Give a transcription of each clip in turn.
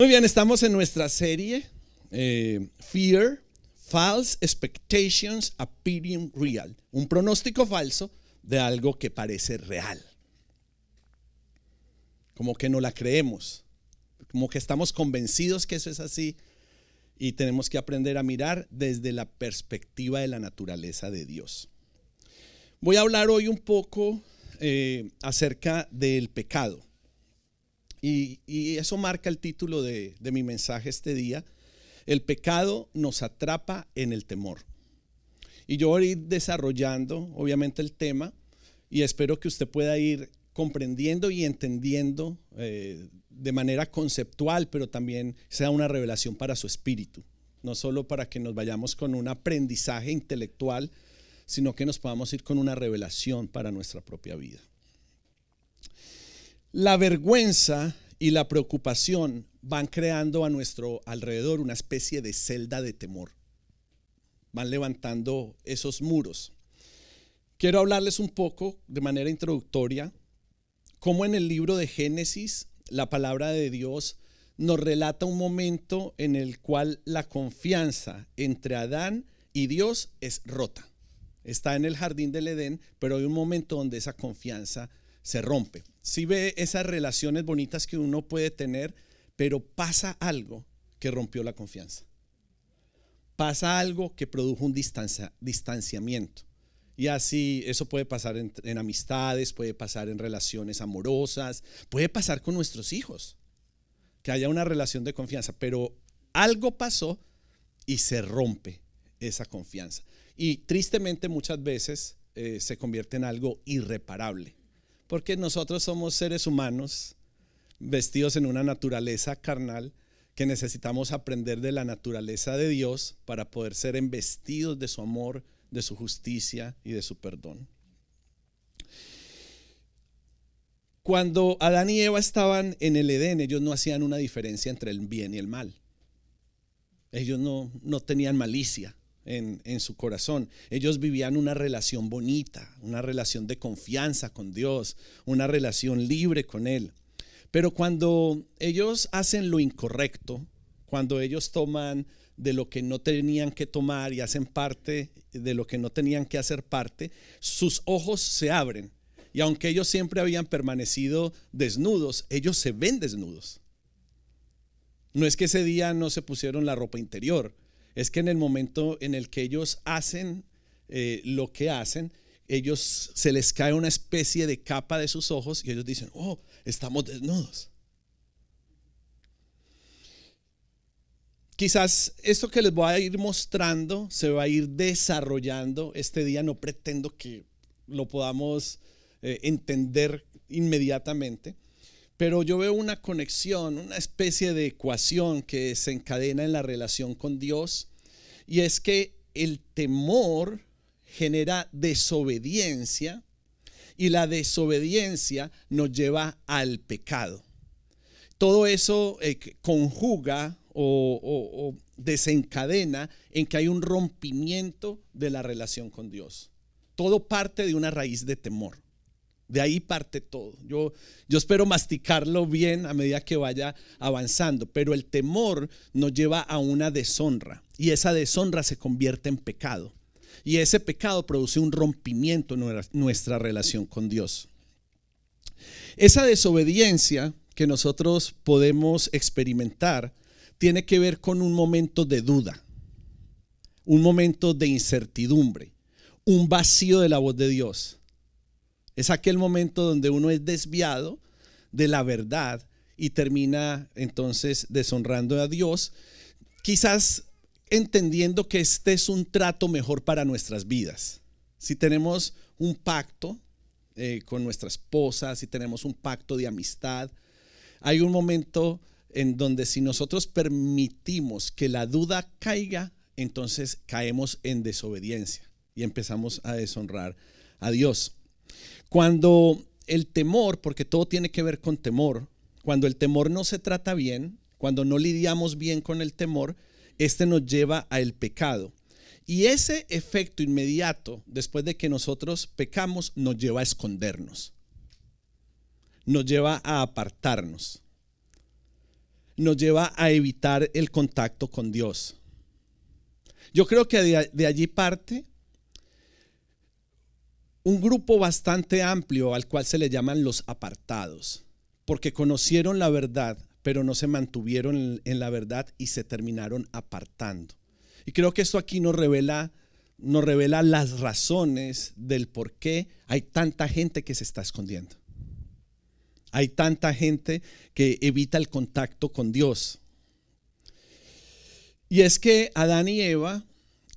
Muy bien, estamos en nuestra serie Fear, False Expectations Appearing Real. Un pronóstico falso de algo que parece real. Como que no la creemos, como que estamos convencidos que eso es así y tenemos que aprender a mirar desde la perspectiva de la naturaleza de Dios. Voy a hablar hoy un poco acerca del pecado. Y eso marca el título de mi mensaje este día. El pecado nos atrapa en el temor. Y yo voy a ir desarrollando obviamente el tema y espero que usted pueda ir comprendiendo y entendiendo de manera conceptual, pero también sea una revelación para su espíritu. No solo para que nos vayamos con un aprendizaje intelectual, sino que nos podamos ir con una revelación para nuestra propia vida. La vergüenza y la preocupación van creando a nuestro alrededor una especie de celda de temor. Van levantando esos muros. Quiero hablarles un poco de manera introductoria cómo en el libro de Génesis la palabra de Dios nos relata un momento en el cual la confianza entre Adán y Dios es rota. Está en el jardín del Edén, pero hay un momento donde esa confianza se rompe. Si ve esas relaciones bonitas que uno puede tener, pero pasa algo que rompió la confianza. Pasa algo que produjo un distanciamiento. Y así eso puede pasar en amistades, puede pasar en relaciones amorosas, puede pasar con nuestros hijos, que haya una relación de confianza, pero algo pasó y se rompe esa confianza. Y tristemente muchas veces se convierte en algo irreparable. Porque nosotros somos seres humanos vestidos en una naturaleza carnal que necesitamos aprender de la naturaleza de Dios para poder ser embestidos de su amor, de su justicia y de su perdón. Cuando Adán y Eva estaban en el Edén, ellos no hacían una diferencia entre el bien y el mal. Ellos no tenían malicia en su corazón. Ellos vivían una relación bonita, una relación de confianza con Dios, una relación libre con Él. Pero cuando ellos hacen lo incorrecto, cuando ellos toman de lo que no tenían que tomar y hacen parte de lo que no tenían que hacer parte, sus ojos se abren. Y aunque ellos siempre habían permanecido desnudos, ellos se ven desnudos. No es que ese día no se pusieron la ropa interior, es que en el momento en el que ellos hacen lo que hacen, ellos se les cae una especie de capa de sus ojos y ellos dicen: oh, estamos desnudos. Quizás esto que les voy a ir mostrando se va a ir desarrollando este día. No pretendo que lo podamos entender inmediatamente, pero yo veo una conexión, una especie de ecuación que se encadena en la relación con Dios, y es que el temor genera desobediencia y la desobediencia nos lleva al pecado. Todo eso conjuga o desencadena en que hay un rompimiento de la relación con Dios. Todo parte de una raíz de temor. De ahí parte todo. Yo espero masticarlo bien a medida que vaya avanzando, pero el temor nos lleva a una deshonra y esa deshonra se convierte en pecado. Y ese pecado produce un rompimiento en nuestra relación con Dios. Esa desobediencia que nosotros podemos experimentar tiene que ver con un momento de duda, un momento de incertidumbre, un vacío de la voz de Dios. Es aquel momento donde uno es desviado de la verdad y termina entonces deshonrando a Dios, quizás entendiendo que este es un trato mejor para nuestras vidas. Si tenemos un pacto con nuestra esposa, si tenemos un pacto de amistad, hay un momento en donde si nosotros permitimos que la duda caiga, entonces caemos en desobediencia y empezamos a deshonrar a Dios. Cuando el temor, porque todo tiene que ver con temor, cuando el temor no se trata bien, cuando no lidiamos bien con el temor, este nos lleva al pecado. Y ese efecto inmediato, después de que nosotros pecamos, nos lleva a escondernos, nos lleva a apartarnos. nos lleva a evitar el contacto con Dios. Yo creo que de allí parte un grupo bastante amplio al cual se le llaman los apartados, porque conocieron la verdad, pero no se mantuvieron en la verdad y se terminaron apartando. Y creo que esto aquí nos revela las razones del por qué hay tanta gente que se está escondiendo. Hay tanta gente que evita el contacto con Dios. Y es que Adán y Eva,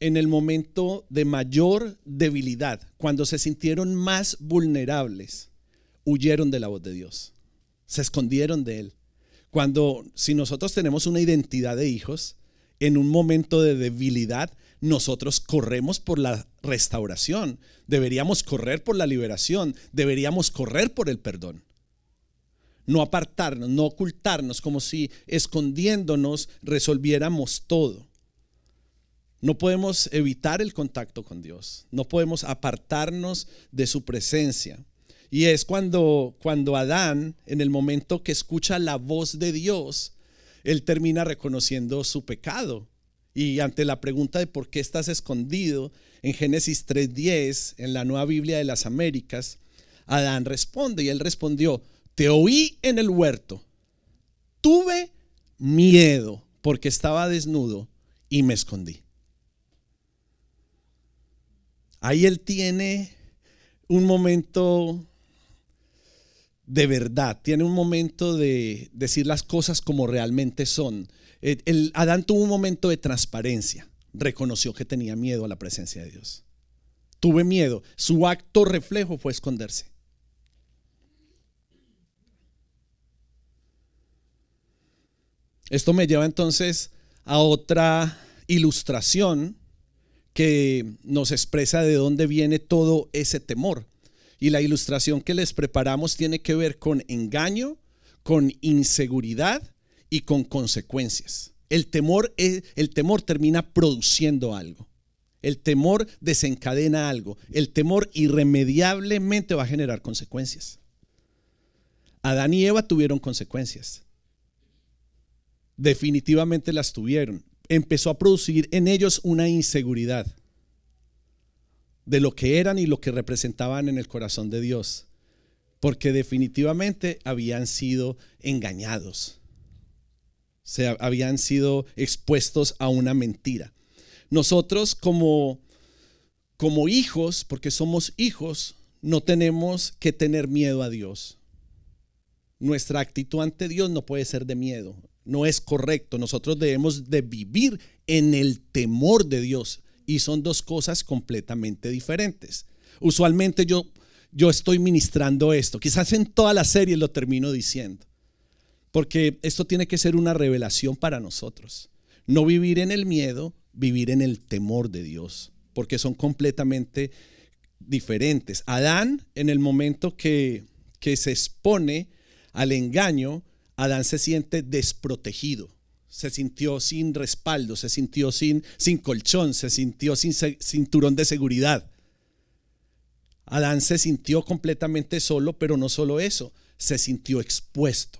en el momento de mayor debilidad, cuando se sintieron más vulnerables, huyeron de la voz de Dios. Se escondieron de Él. Si nosotros tenemos una identidad de hijos, en un momento de debilidad, nosotros corremos por la restauración. Deberíamos correr por la liberación. Deberíamos correr por el perdón. No apartarnos, no ocultarnos como si escondiéndonos resolviéramos todo. No podemos evitar el contacto con Dios. No podemos apartarnos de su presencia. Y es cuando Adán, en el momento que escucha la voz de Dios, él termina reconociendo su pecado. Y ante la pregunta de por qué estás escondido, en Génesis 3:10, en la Nueva Biblia de las Américas, Adán responde, y él respondió: te oí en el huerto, tuve miedo porque estaba desnudo y me escondí. Ahí él tiene un momento de verdad, tiene un momento de decir las cosas como realmente son. Adán tuvo un momento de transparencia, reconoció que tenía miedo a la presencia de Dios. Tuve miedo, su acto reflejo fue esconderse. Esto me lleva entonces a otra ilustración que nos expresa de dónde viene todo ese temor. Y la ilustración que les preparamos tiene que ver con engaño, con inseguridad y con consecuencias. El temor termina produciendo algo. El temor desencadena algo. El temor irremediablemente va a generar consecuencias. Adán y Eva tuvieron consecuencias. Definitivamente las tuvieron. Empezó a producir en ellos una inseguridad de lo que eran y lo que representaban en el corazón de Dios, porque definitivamente habían sido engañados, habían sido expuestos a una mentira. Nosotros como hijos, porque somos hijos, no tenemos que tener miedo a Dios. Nuestra actitud ante Dios no puede ser de miedo. No es correcto. Nosotros debemos de vivir en el temor de Dios, y son dos cosas completamente diferentes. Usualmente yo estoy ministrando esto, quizás en toda la serie lo termino diciendo, porque esto tiene que ser una revelación para nosotros. No vivir en el miedo, vivir en el temor de Dios, porque son completamente diferentes. Adán, en el momento que se expone al engaño, Adán se siente desprotegido, se sintió sin respaldo, se sintió sin colchón, se sintió sin cinturón de seguridad. Adán se sintió completamente solo, pero no solo eso, se sintió expuesto.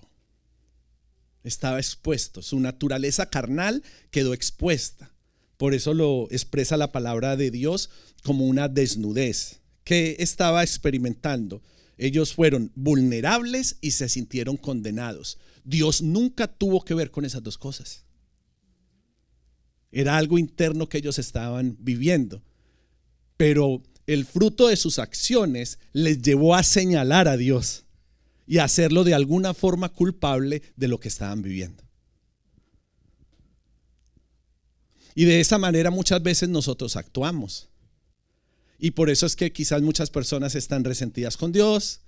Estaba expuesto, su naturaleza carnal quedó expuesta. Por eso lo expresa la palabra de Dios como una desnudez que estaba experimentando. Ellos fueron vulnerables y se sintieron condenados. Dios nunca tuvo que ver con esas dos cosas. Era algo interno que ellos estaban viviendo. Pero el fruto de sus acciones les llevó a señalar a Dios y a hacerlo de alguna forma culpable de lo que estaban viviendo. Y de esa manera muchas veces nosotros actuamos. Y por eso es que quizás muchas personas están resentidas con Dios,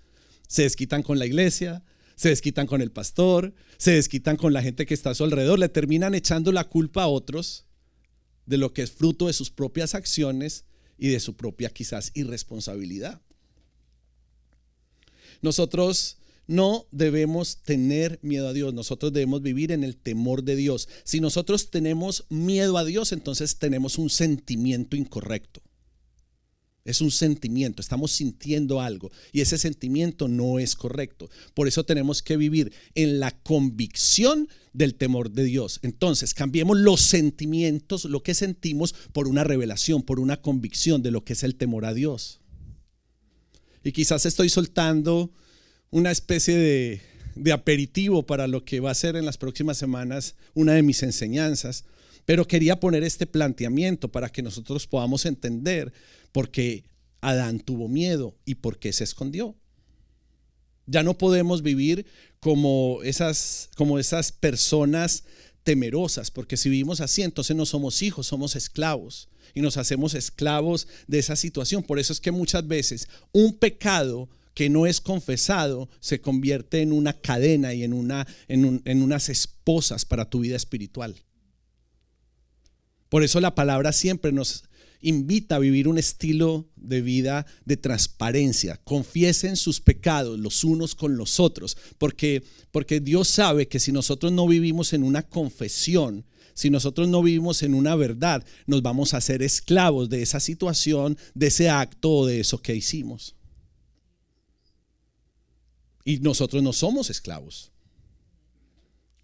se desquitan con la iglesia, se desquitan con el pastor, se desquitan con la gente que está a su alrededor, le terminan echando la culpa a otros de lo que es fruto de sus propias acciones y de su propia quizás irresponsabilidad. Nosotros no debemos tener miedo a Dios, nosotros debemos vivir en el temor de Dios. Si nosotros tenemos miedo a Dios, entonces tenemos un sentimiento incorrecto. Es un sentimiento, estamos sintiendo algo y ese sentimiento no es correcto. Por eso tenemos que vivir en la convicción del temor de Dios. Entonces, cambiemos los sentimientos, lo que sentimos, por una revelación, por una convicción de lo que es el temor a Dios. Y quizás estoy soltando una especie de aperitivo para lo que va a ser en las próximas semanas una de mis enseñanzas, pero quería poner este planteamiento para que nosotros podamos entender por qué Adán tuvo miedo y por qué se escondió. Ya no podemos vivir como esas personas temerosas, porque si vivimos así, entonces no somos hijos, somos esclavos y nos hacemos esclavos de esa situación. Por eso es que muchas veces un pecado que no es confesado se convierte en una cadena y en unas esposas para tu vida espiritual. Por eso la palabra siempre nos invita a vivir un estilo de vida de transparencia. Confiesen sus pecados los unos con los otros, porque Dios sabe que si nosotros no vivimos en una confesión, si nosotros no vivimos en una verdad, nos vamos a hacer esclavos de esa situación, de ese acto o de eso que hicimos. Y nosotros no somos esclavos.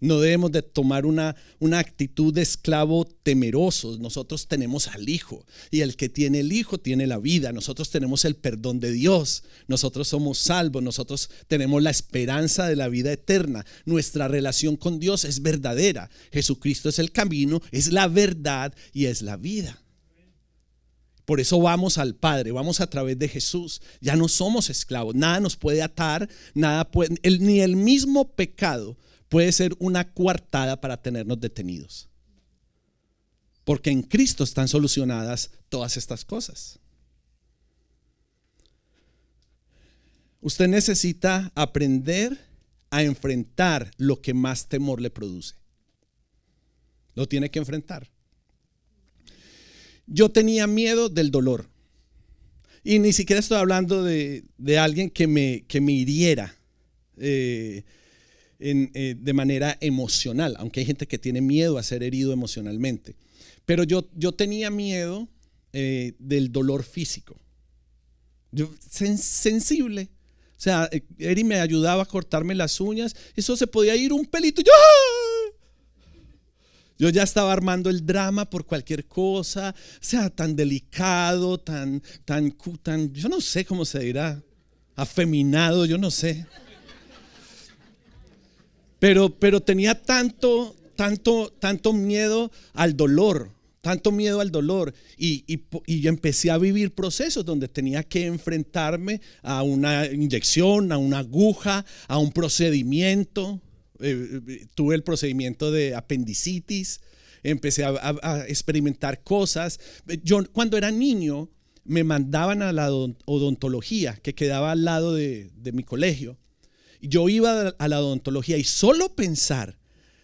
No debemos de tomar una actitud de esclavo temerosos. Nosotros tenemos al Hijo y el que tiene el Hijo tiene la vida. Nosotros tenemos el perdón de Dios. Nosotros somos salvos. Nosotros tenemos la esperanza de la vida eterna. Nuestra relación con Dios es verdadera. Jesucristo es el camino, es la verdad y es la vida. Por eso vamos al Padre, vamos a través de Jesús. Ya no somos esclavos. Nada nos puede atar, ni el mismo pecado puede ser una coartada para tenernos detenidos. Porque en Cristo están solucionadas todas estas cosas. Usted necesita aprender a enfrentar lo que más temor le produce. Lo tiene que enfrentar. Yo tenía miedo del dolor. Y ni siquiera estoy hablando de alguien que me hiriera de manera emocional, aunque hay gente que tiene miedo a ser herido emocionalmente. Pero yo tenía miedo del dolor físico. Yo sensible. O sea, Eri me ayudaba a cortarme las uñas. Eso se podía ir un pelito. Yo ya estaba armando el drama por cualquier cosa. O sea, tan delicado, tan yo no sé cómo se dirá, afeminado, yo no sé. Pero tenía tanto miedo al dolor, y yo empecé a vivir procesos donde tenía que enfrentarme a una inyección, a una aguja, a un procedimiento. Tuve el procedimiento de apendicitis, empecé a experimentar cosas. Yo cuando era niño me mandaban a la odontología que quedaba al lado de mi colegio. Yo iba a la odontología y solo pensar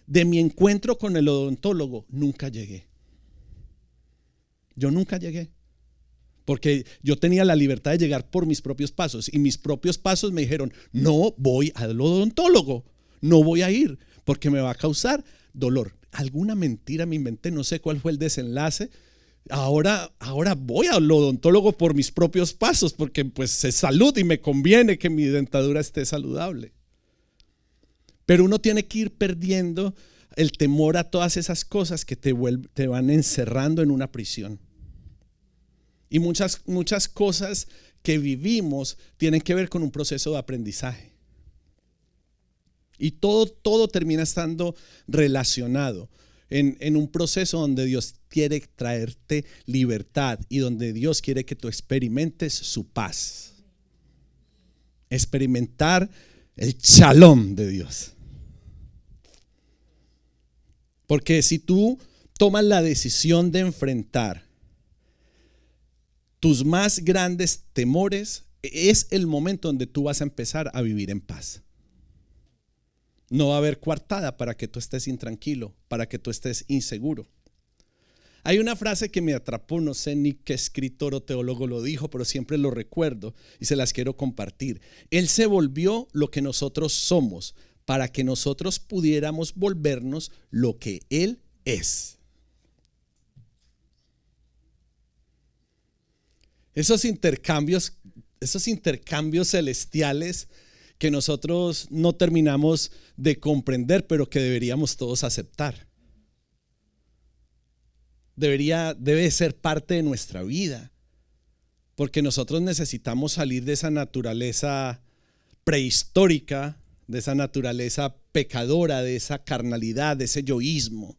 de mi encuentro con el odontólogo, nunca llegué. Yo nunca llegué. Porque yo tenía la libertad de llegar por mis propios pasos. Y mis propios pasos me dijeron, no voy al odontólogo. No voy a ir porque me va a causar dolor. Alguna mentira me inventé, no sé cuál fue el desenlace. Ahora voy al odontólogo por mis propios pasos porque pues es salud y me conviene que mi dentadura esté saludable. Pero uno tiene que ir perdiendo el temor a todas esas cosas que te van encerrando en una prisión. Y muchas cosas que vivimos tienen que ver con un proceso de aprendizaje. Y todo termina estando relacionado en un proceso donde Dios quiere traerte libertad y donde Dios quiere que tú experimentes su paz. Experimentar el shalom de Dios. Porque si tú tomas la decisión de enfrentar tus más grandes temores, es el momento donde tú vas a empezar a vivir en paz. No va a haber coartada para que tú estés intranquilo, para que tú estés inseguro. Hay una frase que me atrapó, no sé ni qué escritor o teólogo lo dijo, pero siempre lo recuerdo y se las quiero compartir. Él se volvió lo que nosotros somos para que nosotros pudiéramos volvernos lo que Él es. Esos intercambios, esos intercambios celestiales que nosotros no terminamos de comprender, pero que deberíamos todos aceptar. Debe ser parte de nuestra vida, porque nosotros necesitamos salir de esa naturaleza prehistórica, de esa naturaleza pecadora, de esa carnalidad, de ese yoísmo,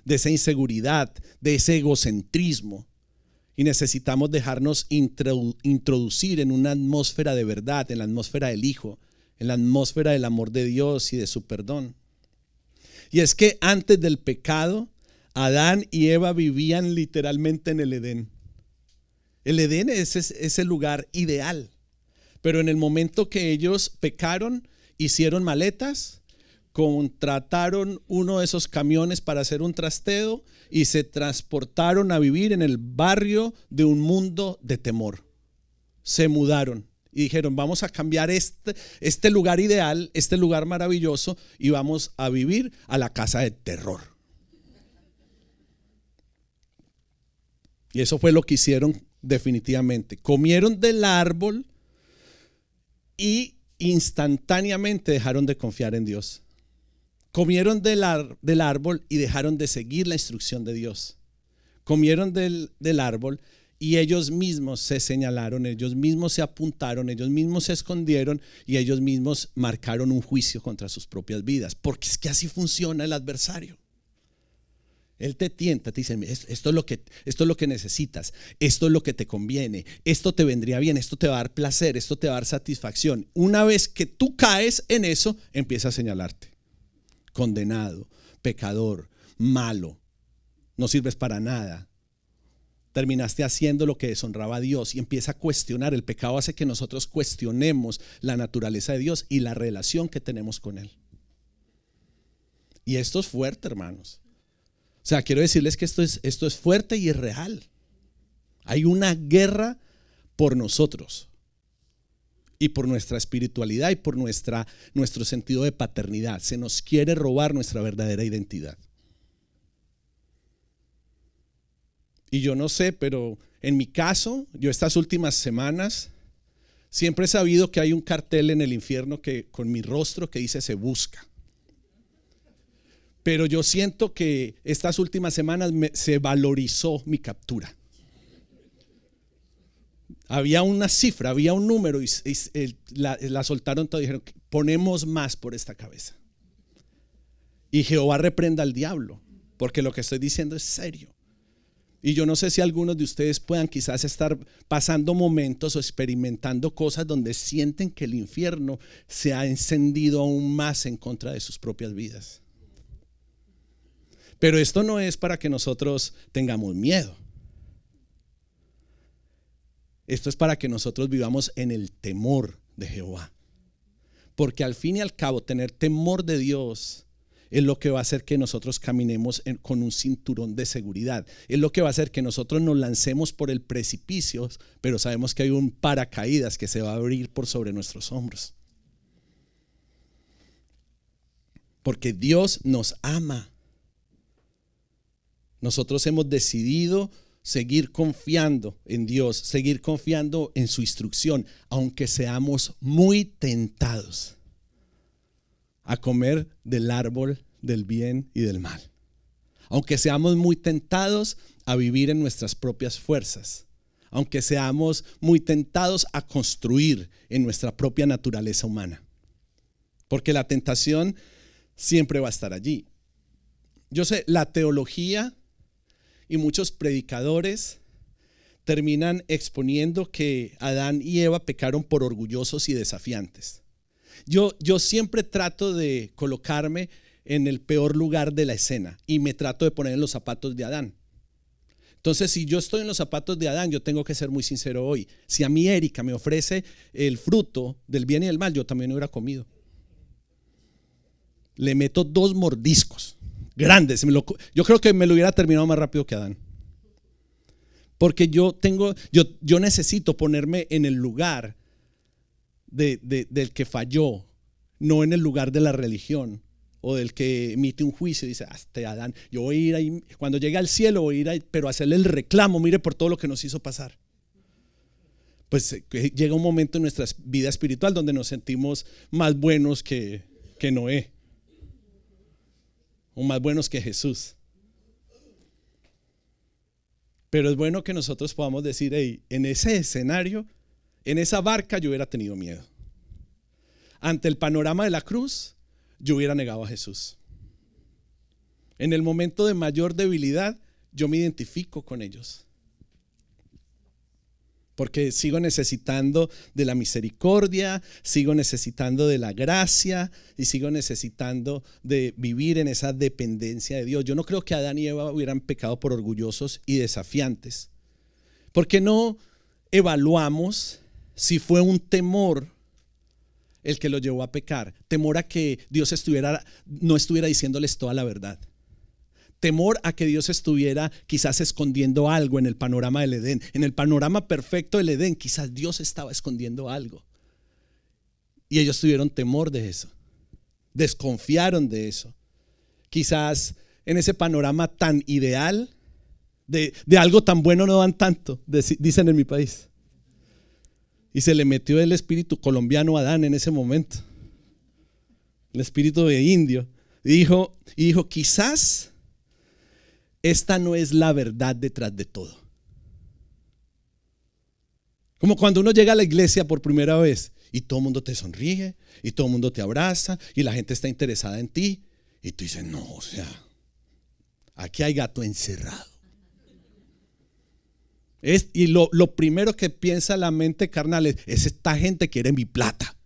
de esa inseguridad, de ese egocentrismo. Y necesitamos dejarnos introducir en una atmósfera de verdad, en la atmósfera del Hijo, en la atmósfera del amor de Dios y de su perdón. Y es que antes del pecado, Adán y Eva vivían literalmente en el Edén. El Edén es ese lugar ideal. Pero en el momento que ellos pecaron, hicieron maletas, contrataron uno de esos camiones para hacer un trasteo y se transportaron a vivir en el barrio de un mundo de temor. Se mudaron y dijeron: vamos a cambiar este lugar ideal, este lugar maravilloso, y vamos a vivir a la casa de terror. Y eso fue lo que hicieron definitivamente. Comieron del árbol y instantáneamente dejaron de confiar en Dios. Comieron del árbol y dejaron de seguir la instrucción de Dios. Comieron del árbol y ellos mismos se señalaron, ellos mismos se apuntaron, ellos mismos se escondieron y ellos mismos marcaron un juicio contra sus propias vidas. Porque es que así funciona el adversario. Él te tienta, te dice: esto es lo que necesitas, esto es lo que te conviene, esto te vendría bien, esto te va a dar placer, esto te va a dar satisfacción. Una vez que tú caes en eso, empieza a señalarte: condenado, pecador, malo, no sirves para nada, terminaste haciendo lo que deshonraba a Dios. Y empieza a cuestionar. El pecado hace que nosotros cuestionemos la naturaleza de Dios y la relación que tenemos con Él. Y esto es fuerte, hermanos. O sea, quiero decirles que esto es fuerte y es real. Hay una guerra por nosotros y por nuestra espiritualidad y por nuestro sentido de paternidad. Se nos quiere robar nuestra verdadera identidad. Y yo no sé, pero en mi caso, yo estas últimas semanas siempre he sabido que hay un cartel en el infierno con mi rostro que dice: se busca. Pero yo siento que estas últimas semanas se valorizó mi captura. Había una cifra, había un número y la soltaron todo y dijeron: ponemos más por esta cabeza. Y Jehová reprenda al diablo, porque lo que estoy diciendo es serio. Y yo no sé si algunos de ustedes puedan quizás estar pasando momentos o experimentando cosas donde sienten que el infierno se ha encendido aún más en contra de sus propias vidas. Pero esto no es para que nosotros tengamos miedo. Esto es para que nosotros vivamos en el temor de Jehová. Porque al fin y al cabo, tener temor de Dios es lo que va a hacer que nosotros caminemos con un cinturón de seguridad. Es lo que va a hacer que nosotros nos lancemos por el precipicio, pero sabemos que hay un paracaídas que se va a abrir por sobre nuestros hombros. Porque Dios nos ama. Nosotros hemos decidido seguir confiando en Dios, seguir confiando en su instrucción, aunque seamos muy tentados a comer del árbol del bien y del mal. Aunque seamos muy tentados a vivir en nuestras propias fuerzas, aunque seamos muy tentados a construir en nuestra propia naturaleza humana. Porque la tentación siempre va a estar allí. Yo sé, la teología y muchos predicadores terminan exponiendo que Adán y Eva pecaron por orgullosos y desafiantes. Yo siempre trato de colocarme en el peor lugar de la escena y me trato de poner en los zapatos de Adán. Entonces, si yo estoy en los zapatos de Adán, yo tengo que ser muy sincero hoy. Si a mí Erika me ofrece el fruto del bien y del mal, yo también hubiera comido. Le meto 2 mordiscos grandes. Yo creo que me lo hubiera terminado más rápido que Adán. Porque yo necesito ponerme en el lugar del que falló, no en el lugar de la religión o del que emite un juicio y dice: Adán, yo voy a ir ahí, cuando llegue al cielo voy a ir ahí, pero hacerle el reclamo, mire por todo lo que nos hizo pasar. pues llega un momento en nuestra vida espiritual donde nos sentimos más buenos que Noé, o más buenos que Jesús. Pero es bueno que nosotros podamos decir, hey, en ese escenario, en esa barca yo hubiera tenido miedo. Ante el panorama de la cruz, yo hubiera negado a Jesús. En el momento de mayor debilidad, yo me identifico con ellos. Porque sigo necesitando de la misericordia, sigo necesitando de la gracia y sigo necesitando de vivir en esa dependencia de Dios. Yo no creo que Adán y Eva hubieran pecado por orgullosos y desafiantes. ¿Por qué no evaluamos si fue un temor el que lo llevó a pecar? Temor a que Dios no estuviera diciéndoles toda la verdad. Temor a que Dios estuviera quizás escondiendo algo en el panorama del Edén. En el panorama perfecto del Edén, quizás Dios estaba escondiendo algo. Y ellos tuvieron temor de eso. Desconfiaron de eso. Quizás en ese panorama tan ideal, de algo tan bueno no dan tanto, dicen en mi país. Y se le metió el espíritu colombiano a Adán en ese momento. El espíritu de indio. Y dijo, quizás esta no es la verdad detrás de todo. Como cuando uno llega a la iglesia por primera vez y todo el mundo te sonríe y todo el mundo te abraza y la gente está interesada en ti y tú dices, no, o sea, aquí hay gato encerrado. Y lo primero que piensa la mente carnal es esta gente quiere mi plata,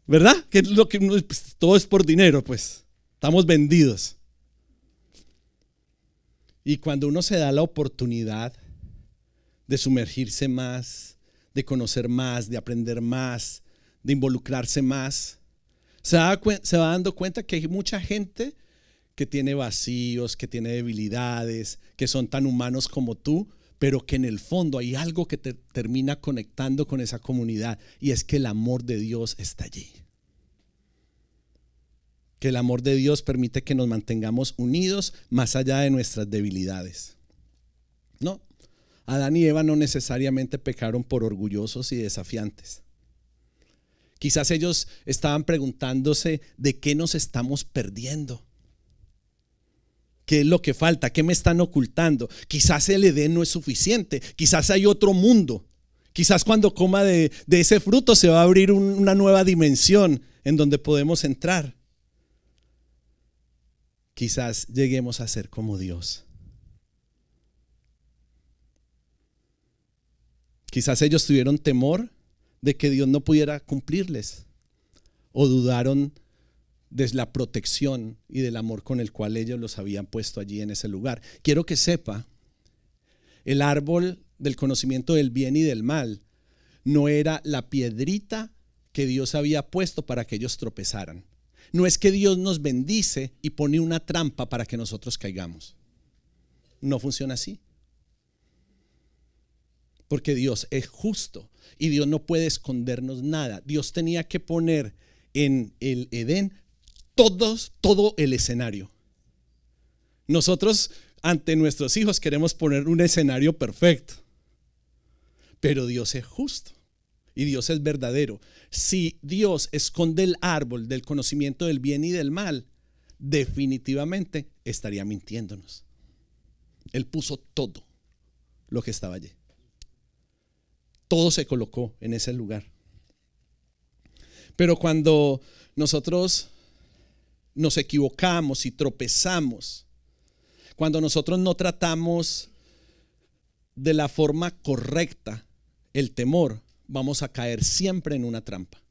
¿verdad? Que es lo que pues, todo es por dinero, pues estamos vendidos. Y cuando uno se da la oportunidad de sumergirse más, de conocer más, de aprender más, de involucrarse más, se va dando cuenta que hay mucha gente que tiene vacíos, que tiene debilidades, que son tan humanos como tú, pero que en el fondo hay algo que te termina conectando con esa comunidad, y es que el amor de Dios está allí. Que el amor de Dios permite que nos mantengamos unidos más allá de nuestras debilidades. No, Adán y Eva no necesariamente pecaron por orgullosos y desafiantes. Quizás ellos estaban preguntándose de qué nos estamos perdiendo. ¿Qué es lo que falta? ¿Qué me están ocultando? Quizás el Edén no es suficiente. Quizás hay otro mundo. Quizás cuando coma de ese fruto se va a abrir una nueva dimensión en donde podemos entrar. Quizás lleguemos a ser como Dios. Quizás ellos tuvieron temor de que Dios no pudiera cumplirles, o dudaron de la protección y del amor con el cual ellos los habían puesto allí en ese lugar. Quiero que sepa, el árbol del conocimiento del bien y del mal no era la piedrita que Dios había puesto para que ellos tropezaran. No es que Dios nos bendice y pone una trampa para que nosotros caigamos. No funciona así. Porque Dios es justo y Dios no puede escondernos nada. Dios tenía que poner en el Edén todo el escenario. Nosotros ante nuestros hijos queremos poner un escenario perfecto, pero Dios es justo y Dios es verdadero. Si Dios esconde el árbol del conocimiento del bien y del mal, definitivamente estaría mintiéndonos. Él puso todo lo que estaba allí. Todo se colocó en ese lugar. Pero cuando nosotros nos equivocamos y tropezamos, cuando nosotros no tratamos de la forma correcta el temor, vamos a caer siempre en una trampa.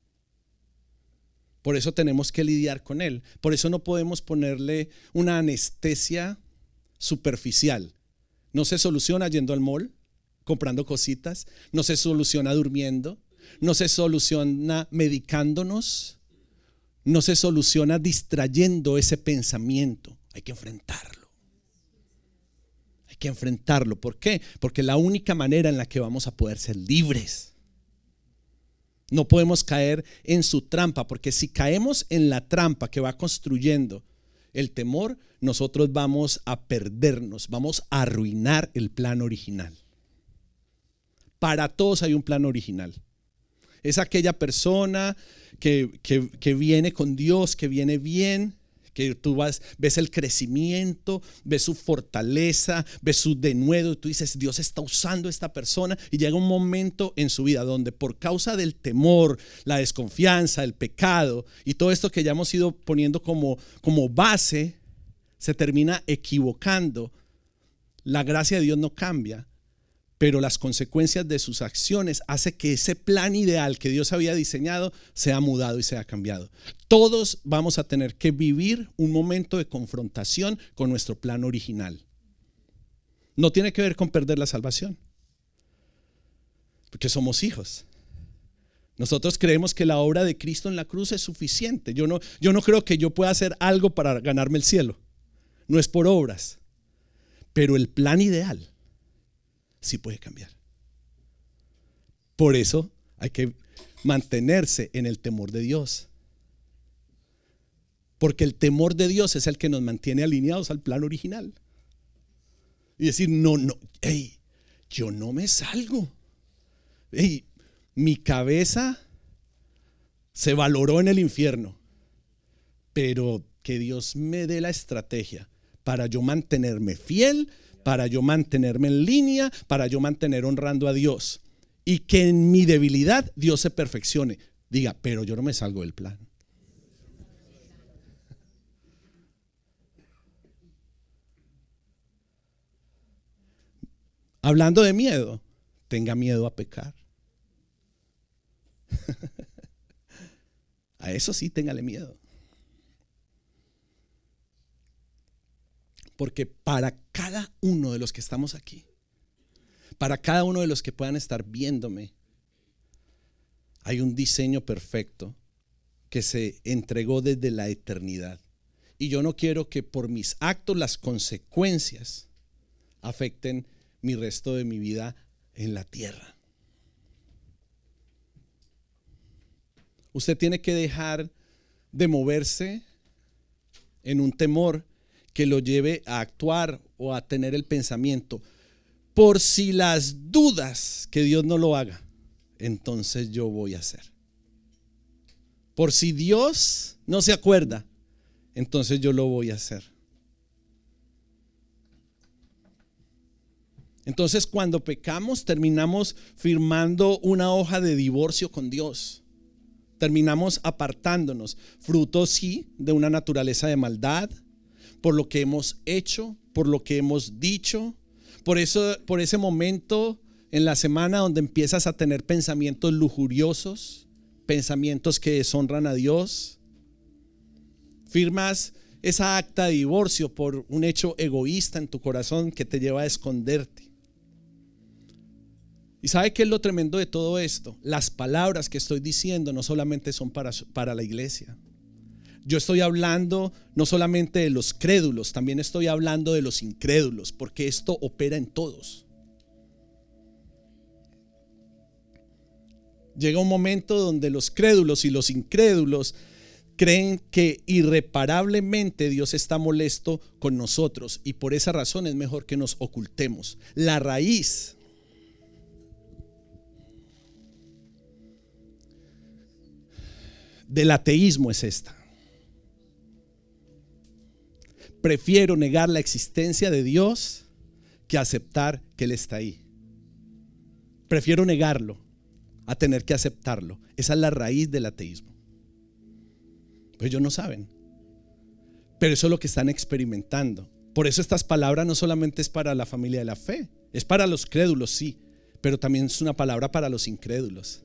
Por eso tenemos que lidiar con él. Por eso no podemos ponerle una anestesia superficial. No se soluciona yendo al mall, comprando cositas. No se soluciona durmiendo. No se soluciona medicándonos. No se soluciona distrayendo ese pensamiento. Hay que enfrentarlo. Hay que enfrentarlo. ¿Por qué? Porque es la única manera en la que vamos a poder ser libres. No podemos caer en su trampa, porque si caemos en la trampa que va construyendo el temor, nosotros vamos a perdernos, vamos a arruinar el plan original. para todos hay un plan original. Es aquella persona que viene con Dios, que viene bien, que tú ves el crecimiento, ves su fortaleza, ves su denuedo y tú dices, Dios está usando a esta persona, y llega un momento en su vida donde por causa del temor, la desconfianza, el pecado y todo esto que ya hemos ido poniendo como base, se termina equivocando. La gracia de Dios no cambia, pero las consecuencias de sus acciones hace que ese plan ideal que Dios había diseñado sea mudado y sea cambiado. Todos vamos a tener que vivir un momento de confrontación con nuestro plan original. No tiene que ver con perder la salvación, porque somos hijos. Nosotros creemos que la obra de Cristo en la cruz es suficiente. Yo no creo que yo pueda hacer algo para ganarme el cielo. No es por obras, pero el plan ideal sí puede cambiar. Por eso hay que mantenerse en el temor de Dios, porque el temor de Dios es el que nos mantiene alineados al plan original. Y decir, yo no me salgo. Mi cabeza se valoró en el infierno, pero que Dios me dé la estrategia para yo mantenerme fiel, para yo mantenerme en línea, para yo mantener honrando a Dios, y que en mi debilidad Dios se perfeccione. Diga, pero yo no me salgo del plan. Hablando de miedo, tenga miedo a pecar. A eso sí, téngale miedo. Porque para cada uno de los que estamos aquí, para cada uno de los que puedan estar viéndome, hay un diseño perfecto que se entregó desde la eternidad. Y yo no quiero que por mis actos las consecuencias afecten mi resto de mi vida en la tierra. Usted tiene que dejar de moverse en un temor que lo lleve a actuar o a tener el pensamiento, por si las dudas que Dios no lo haga, entonces yo voy a hacer. Por si Dios no se acuerda, entonces yo lo voy a hacer. Entonces cuando pecamos terminamos firmando una hoja de divorcio con Dios. Terminamos apartándonos, fruto sí de una naturaleza de maldad, por lo que hemos hecho, por lo que hemos dicho, por ese momento en la semana donde empiezas a tener pensamientos lujuriosos, pensamientos que deshonran a Dios. Firmas esa acta de divorcio por un hecho egoísta en tu corazón que te lleva a esconderte. ¿Y sabe qué es lo tremendo de todo esto? Las palabras que estoy diciendo no solamente son para la iglesia. Yo estoy hablando no solamente de los crédulos, también estoy hablando de los incrédulos, porque esto opera en todos. Llega un momento donde los crédulos y los incrédulos creen que irreparablemente Dios está molesto con nosotros, y por esa razón es mejor que nos ocultemos. La raíz del ateísmo es esta: prefiero negar la existencia de Dios que aceptar que Él está ahí. Prefiero negarlo a tener que aceptarlo. Esa es la raíz del ateísmo. Pues ellos no saben, pero eso es lo que están experimentando. Por eso estas palabras no solamente es para la familia de la fe, es para los crédulos, sí, pero también es una palabra para los incrédulos.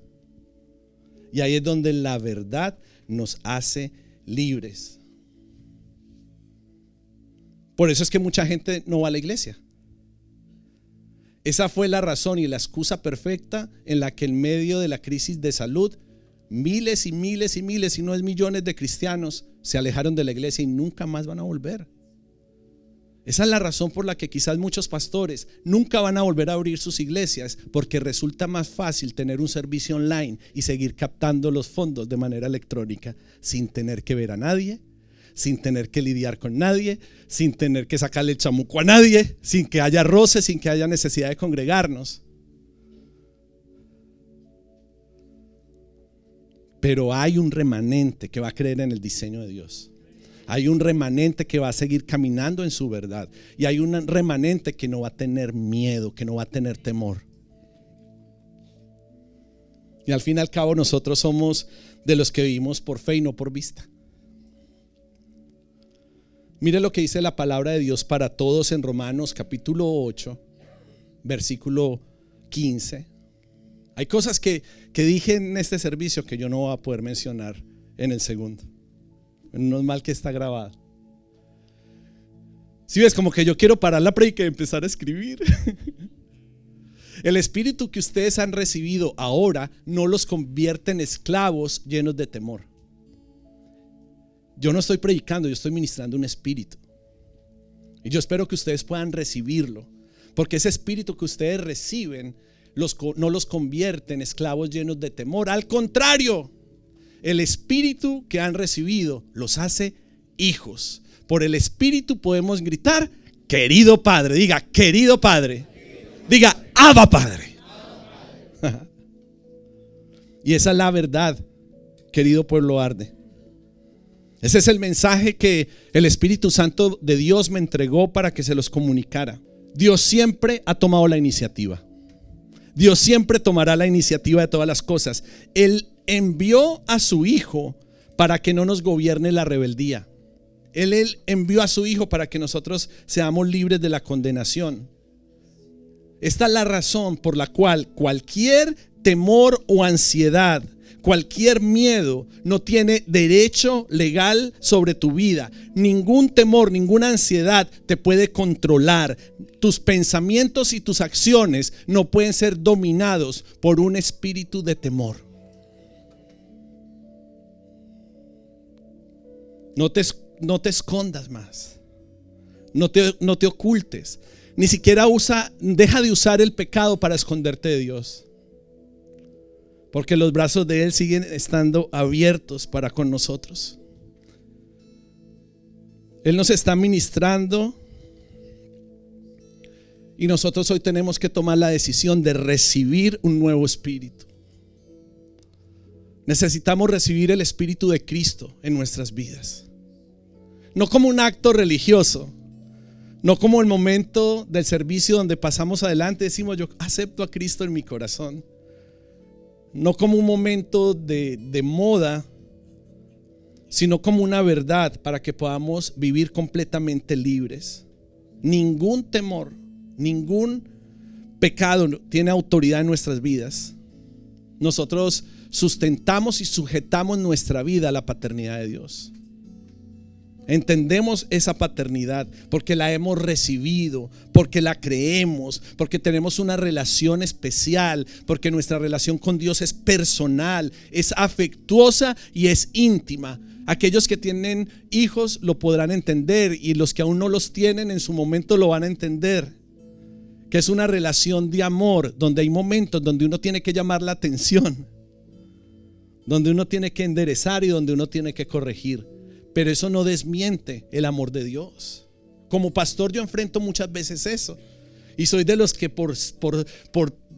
Y ahí es donde la verdad nos hace libres. Por eso es que mucha gente no va a la iglesia. Esa fue la razón y la excusa perfecta en la que en medio de la crisis de salud, miles y miles y miles, si no es millones de cristianos se alejaron de la iglesia y nunca más van a volver. Esa es la razón por la que quizás muchos pastores nunca van a volver a abrir sus iglesias, porque resulta más fácil tener un servicio online y seguir captando los fondos de manera electrónica sin tener que ver a nadie, sin tener que lidiar con nadie, sin tener que sacarle el chamuco a nadie, sin que haya roce, sin que haya necesidad de congregarnos. Pero hay un remanente que va a creer en el diseño de Dios. Hay un remanente que va a seguir caminando en su verdad. Y hay un remanente que no va a tener miedo, que no va a tener temor. Y al fin y al cabo nosotros somos de los que vivimos por fe y no por vista. Mire lo que dice la palabra de Dios para todos en Romanos capítulo 8, versículo 15. Hay cosas que dije en este servicio que yo no voy a poder mencionar en el segundo. No es mal que está grabado. Si ves, como que yo quiero parar la prédica y empezar a escribir. El espíritu que ustedes han recibido ahora no los convierte en esclavos llenos de temor. Yo no estoy predicando, yo estoy ministrando un espíritu. Y yo espero que ustedes puedan recibirlo, porque ese espíritu que ustedes reciben no los convierte en esclavos llenos de temor. Al contrario, el espíritu que han recibido los hace hijos. Por el espíritu podemos gritar: querido Padre. Diga: querido Padre. Diga: Abba Padre. Y esa es la verdad, querido pueblo Arde. Ese es el mensaje que el Espíritu Santo de Dios me entregó para que se los comunicara. Dios siempre ha tomado la iniciativa. Dios siempre tomará la iniciativa de todas las cosas. Él envió a su Hijo para que no nos gobierne la rebeldía. Él envió a su Hijo para que nosotros seamos libres de la condenación. Esta es la razón por la cual cualquier temor o ansiedad, cualquier miedo no tiene derecho legal sobre tu vida. Ningún temor, ninguna ansiedad te puede controlar. Tus pensamientos y tus acciones no pueden ser dominados por un espíritu de temor. No te escondas más. No te ocultes. Ni siquiera deja de usar el pecado para esconderte de Dios. Porque los brazos de Él siguen estando abiertos para con nosotros. Él nos está ministrando. Y nosotros hoy tenemos que tomar la decisión de recibir un nuevo espíritu. Necesitamos recibir el Espíritu de Cristo en nuestras vidas. No como un acto religioso. No como el momento del servicio donde pasamos adelante y decimos: yo acepto a Cristo en mi corazón. No como un momento de moda, sino como una verdad para que podamos vivir completamente libres. Ningún temor, ningún pecado tiene autoridad en nuestras vidas. Nosotros sustentamos y sujetamos nuestra vida a la paternidad de Dios. Entendemos esa paternidad porque la hemos recibido, porque la creemos, porque tenemos una relación especial, porque nuestra relación con Dios es personal, es afectuosa y es íntima. Aquellos que tienen hijos lo podrán entender, y los que aún no los tienen en su momento lo van a entender. Que es una relación de amor donde hay momentos donde uno tiene que llamar la atención, donde uno tiene que enderezar y donde uno tiene que corregir. Pero eso no desmiente el amor de Dios. Como pastor yo enfrento muchas veces eso. Y soy de los que por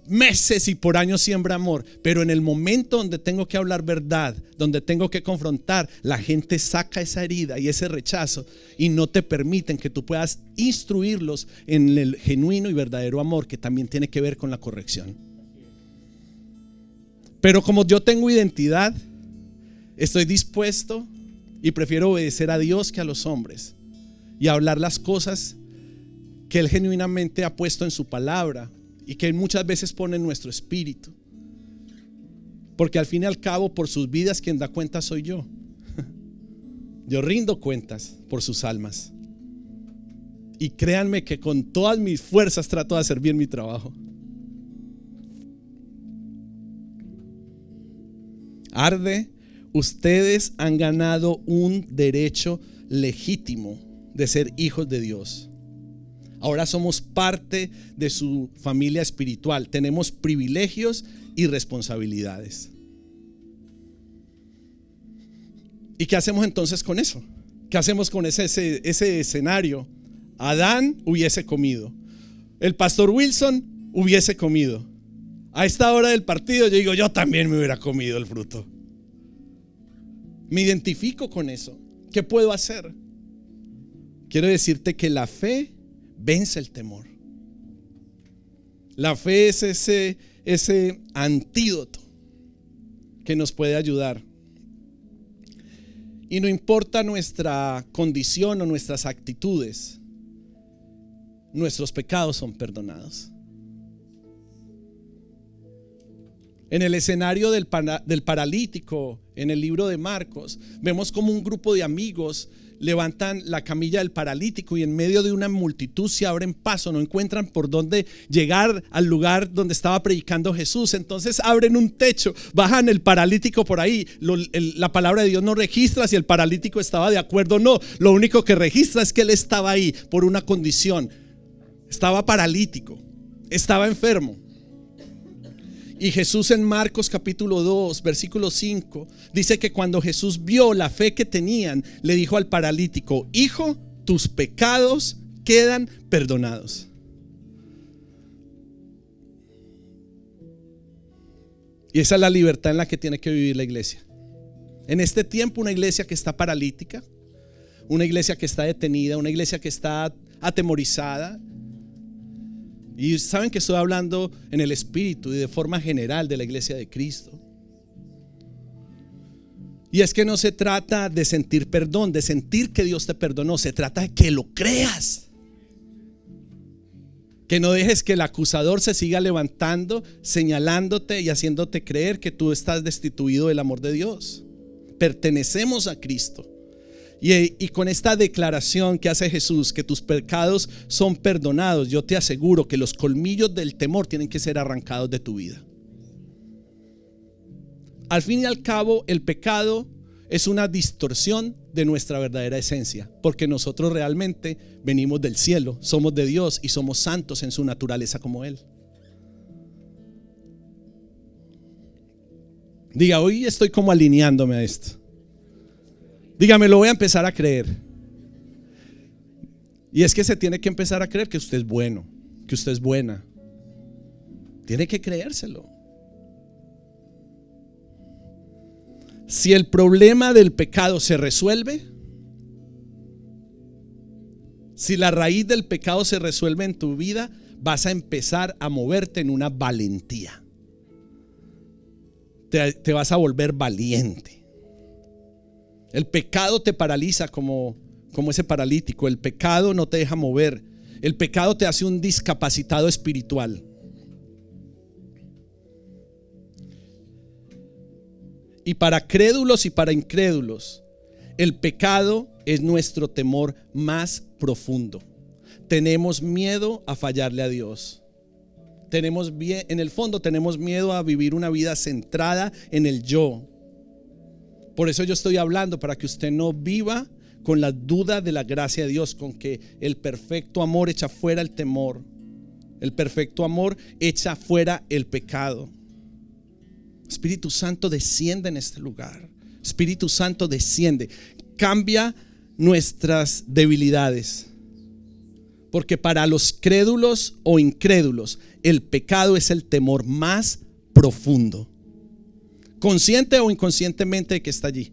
meses y por años siembra amor. Pero en el momento donde tengo que hablar verdad, donde tengo que confrontar, la gente saca esa herida y ese rechazo y no te permiten que tú puedas instruirlos en el genuino y verdadero amor que también tiene que ver con la corrección. Pero como yo tengo identidad, estoy dispuesto y prefiero obedecer a Dios que a los hombres y hablar las cosas que Él genuinamente ha puesto en su palabra y que Él muchas veces pone en nuestro espíritu. Porque al fin y al cabo, por sus vidas quien da cuenta soy yo. Yo rindo cuentas por sus almas. Y créanme que con todas mis fuerzas trato de hacer bien mi trabajo. Arde. Ustedes han ganado un derecho legítimo de ser hijos de Dios. Ahora somos parte de su familia espiritual. Tenemos privilegios y responsabilidades. ¿Y qué hacemos entonces con eso? ¿Qué hacemos con ese escenario? Adán hubiese comido. El pastor Wilson hubiese comido. A esta hora del partido yo digo: yo también me hubiera comido el fruto. Me identifico con eso. ¿Qué puedo hacer? Quiero decirte que la fe vence el temor. La fe es ese antídoto que nos puede ayudar. Y no importa nuestra condición o nuestras actitudes, nuestros pecados son perdonados. En el escenario del paralítico, en el libro de Marcos, vemos como un grupo de amigos levantan la camilla del paralítico y en medio de una multitud se abren paso, no encuentran por dónde llegar al lugar donde estaba predicando Jesús. Entonces abren un techo, bajan el paralítico por ahí. La palabra de Dios no registra si el paralítico estaba de acuerdo o no. Lo único que registra es que él estaba ahí por una condición. Estaba paralítico, estaba enfermo. Y Jesús en Marcos capítulo 2, versículo 5, dice que cuando Jesús vio la fe que tenían, le dijo al paralítico: hijo, tus pecados quedan perdonados. Y esa es la libertad en la que tiene que vivir la iglesia. En este tiempo, una iglesia que está paralítica, una iglesia que está detenida, una iglesia que está atemorizada. Y saben que estoy hablando en el espíritu y de forma general de la iglesia de Cristo. Y es que no se trata de sentir perdón, de sentir que Dios te perdonó. Se trata de que lo creas. Que no dejes que el acusador se siga levantando, señalándote y haciéndote creer que tú estás destituido del amor de Dios. Pertenecemos a Cristo. Y con esta declaración que hace Jesús, que tus pecados son perdonados, yo te aseguro que los colmillos del temor tienen que ser arrancados de tu vida. Al fin y al cabo, el pecado es una distorsión de nuestra verdadera esencia, porque nosotros realmente venimos del cielo, somos de Dios y somos santos en su naturaleza como Él. Diga, hoy estoy como alineándome a esto. Dígame, lo voy a empezar a creer. Y es que se tiene que empezar a creer que usted es bueno, que usted es buena. Tiene que creérselo. Si el problema del pecado se resuelve, si la raíz del pecado se resuelve en tu vida, vas a empezar a moverte en una valentía. Te vas a volver valiente. El pecado te paraliza como ese paralítico. El pecado no te deja mover. El pecado te hace un discapacitado espiritual. Y para crédulos y para incrédulos, el pecado es nuestro temor más profundo. Tenemos miedo a fallarle a Dios. En el fondo tenemos miedo a vivir una vida centrada en el yo. Por eso yo estoy hablando, para que usted no viva con la duda de la gracia de Dios, con que el perfecto amor echa fuera el temor. El perfecto amor echa fuera el pecado. Espíritu Santo, desciende en este lugar. Espíritu Santo, desciende. Cambia nuestras debilidades. Porque para los crédulos o incrédulos, el pecado es el temor más profundo. Consciente o inconscientemente de que está allí.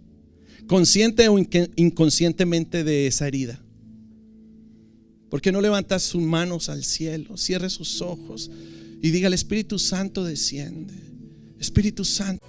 Consciente o inconscientemente de esa herida. ¿Por qué no levanta sus manos al cielo? Cierre sus ojos y diga: el Espíritu Santo desciende. Espíritu Santo.